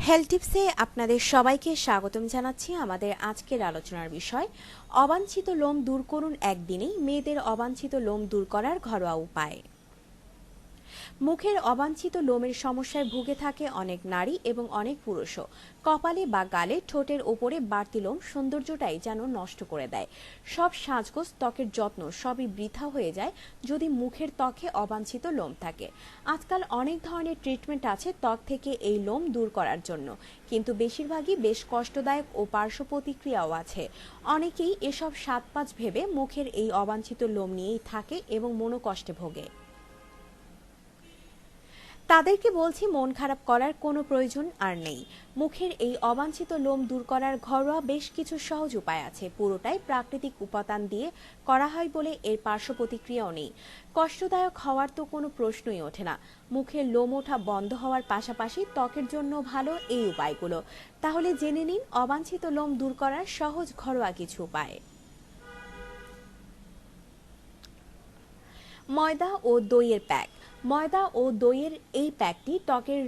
Health টিপসে আপনাদের সবাইকে স্বাগতম জানাচ্ছি। আমাদের আজকের আলোচনার বিষয় অবাঞ্ছিত লোম দূর করুন একদিনেই, মেয়েদের অবাঞ্ছিত লোম দূর করার ঘরোয়া উপায়। মুখের অবাঞ্ছিত লোমের সমস্যায় ভুগে থাকে অনেক নারী এবং অনেক পুরুষও। কপালে বা গালে, ঠোঁটের ওপরে বাড়তি লোম সৌন্দর্যটাই যেন নষ্ট করে দেয়। সব সাজগোজ, ত্বকের যত্ন সবই বৃথা হয়ে যায় যদি মুখের ত্বকে অবাঞ্ছিত লোম থাকে। আজকাল অনেক ধরনের ট্রিটমেন্ট আছে ত্বক থেকে এই লোম দূর করার জন্য, কিন্তু বেশিরভাগই বেশ কষ্টদায়ক ও পার্শ্ব প্রতিক্রিয়াও আছে। অনেকেই এসব সাতপাঁচ ভেবে মুখের এই অবাঞ্ছিত লোম নিয়েই থাকে এবং মনোকষ্টে ভোগে। তাদেরকে বলছি, মন খারাপ করার কোনো প্রয়োজন আর নেই। মুখের এই অবাঞ্ছিত লোম দূর করার ঘরোয়া বেশ কিছু সহজ উপায় আছে। পুরোটাই প্রাকৃতিক উপাদান দিয়ে করা হয় বলে এর পার্শ্ব প্রতিক্রিয়াও নেই। কষ্টদায়ক হওয়ার তো কোনো প্রশ্নই ওঠে না। মুখের লোম ওঠা বন্ধ হওয়ার পাশাপাশি ত্বকের জন্য ভালো এই উপায়গুলো। তাহলে জেনে নিন অবাঞ্ছিত লোম দূর করার সহজ ঘরোয়া কিছু উপায়। ময়দা ও দইয়ের প্যাক। ময়দা ও দইয়ের এই প্যাকটি ত্বকের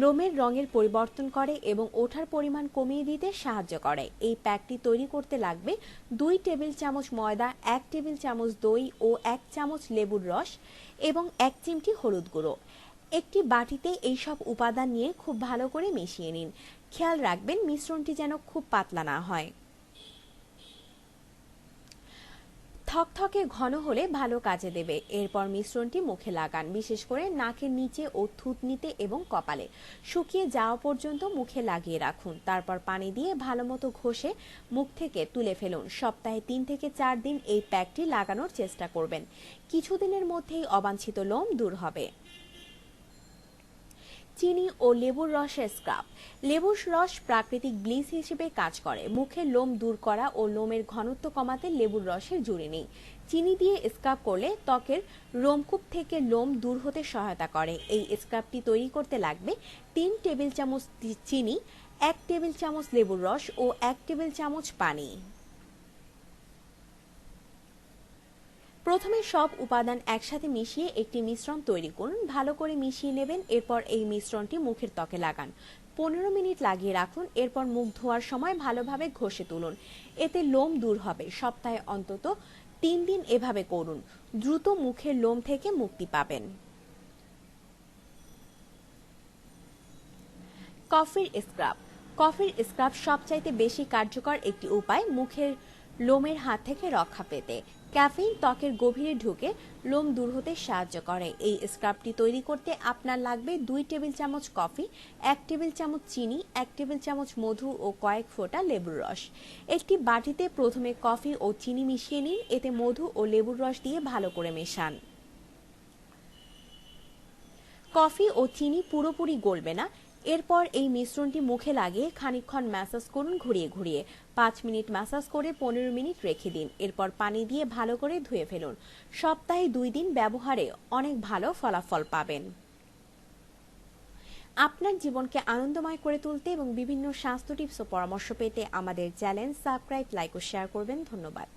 লোমের রঙের পরিবর্তন করে এবং ওঠার পরিমাণ কমিয়ে দিতে সাহায্য করে। এই প্যাকটি তৈরি করতে লাগবে 2 টেবিল চামচ ময়দা, 1 টেবিল চামচ দই ও 1 চামচ লেবুর রস এবং 1 চিমটি হলুদ গুঁড়ো। একটি বাটিতে এই সব উপাদান নিয়ে খুব ভালো করে মিশিয়ে নিন। খেয়াল রাখবেন মিশ্রণটি যেন খুব পাতলা না হয়। থকথকে ঘন হলে ভালো কাজে দেবে। এরপর মিশ্রণটি মুখে লাগান, বিশেষ করে নাকের নিচে ও থুতনিতে এবং কপালে। শুকিয়ে যাওয়া পর্যন্ত মুখে লাগিয়ে রাখুন। তারপর পানি দিয়ে ভালোমতো ঘষে মুখ থেকে তুলে ফেলুন। সপ্তাহে 3 থেকে 4 দিন এই প্যাকটি লাগানোর চেষ্টা করবেন। কিছুদিনের মধ্যেই অবাঞ্ছিত লোম দূর হবে। চিনি ও লেবুর রসের স্ক্রাব। লেবুর রস প্রাকৃতিক ব্লিচ হিসেবে কাজ করে। মুখের লোম দূর করা ও লোমের ঘনত্ব কমাতে লেবুর রসের জুড়ি নেই। চিনি দিয়ে স্ক্রাব করলে ত্বকের রোমকূপ থেকে লোম দূর হতে সহায়তা করে। এই স্ক্রাবটি তৈরি করতে লাগবে 3 টেবিল চামচ চিনি, 1 টেবিল চামচ লেবুর রস ও 1 টেবিল চামচ পানি। প্রথমে সব উপাদান একসাথে মিশিয়ে একটি মিশ্রণ তৈরি করুন। ভালো করে মিশিয়ে নেবেন। এরপর এই মিশ্রণটি মুখের ত্বকে লাগান। 15 মিনিট লাগিয়ে রাখুন। এরপর মুখ ধোয়ার সময় ভালোভাবে ঘষে তুলুন। এতে লোম দূর হবে। সপ্তাহে অন্তত 3 দিন এভাবে করুন। দ্রুত মুখের লোম থেকে মুক্তি পাবেন। কফির স্ক্রাব। কফির স্ক্রাব সবচাইতে বেশি কার্যকর একটি উপায় মুখের লোমের হাত থেকে রক্ষা পেতে। ক্যাফেইন ত্বকের গভীরে ঢুকে লোম দূর হতে সাহায্য করে। এই স্ক্রাবটি তৈরি করতে আপনার লাগবে 2 টেবিল চামচ কফি, 1 টেবিল চামচ চিনি, 1 টেবিল চামচ মধু ও কয়েক ফোঁটা লেবুর রস। একটি বাটিতে প্রথমে কফি ও চিনি মিশিয়ে নিন। এতে মধু ও লেবুর রস দিয়ে ভালো করে মেশান। কফি ও চিনি পুরোপুরি গলবে না। এরপর এই মিশ্রণটি মুখে লাগিয়ে খানিকক্ষণ ম্যাসাজ করুন ঘুরিয়ে ঘুরিয়ে। 5 মিনিট ম্যাসাজ করে 15 মিনিট রেখে দিন। এরপর পানি দিয়ে ভালো করে ধুয়ে ফেলুন। সপ্তাহে 2 দিন ব্যবহারে অনেক ভালো ফলাফল পাবেন। আপনার জীবনকে আনন্দময় করে তুলতে এবং বিভিন্ন স্বাস্থ্য টিপস ও পরামর্শ পেতে আমাদের চ্যানেল সাবস্ক্রাইব, লাইক ও শেয়ার করবেন। ধন্যবাদ।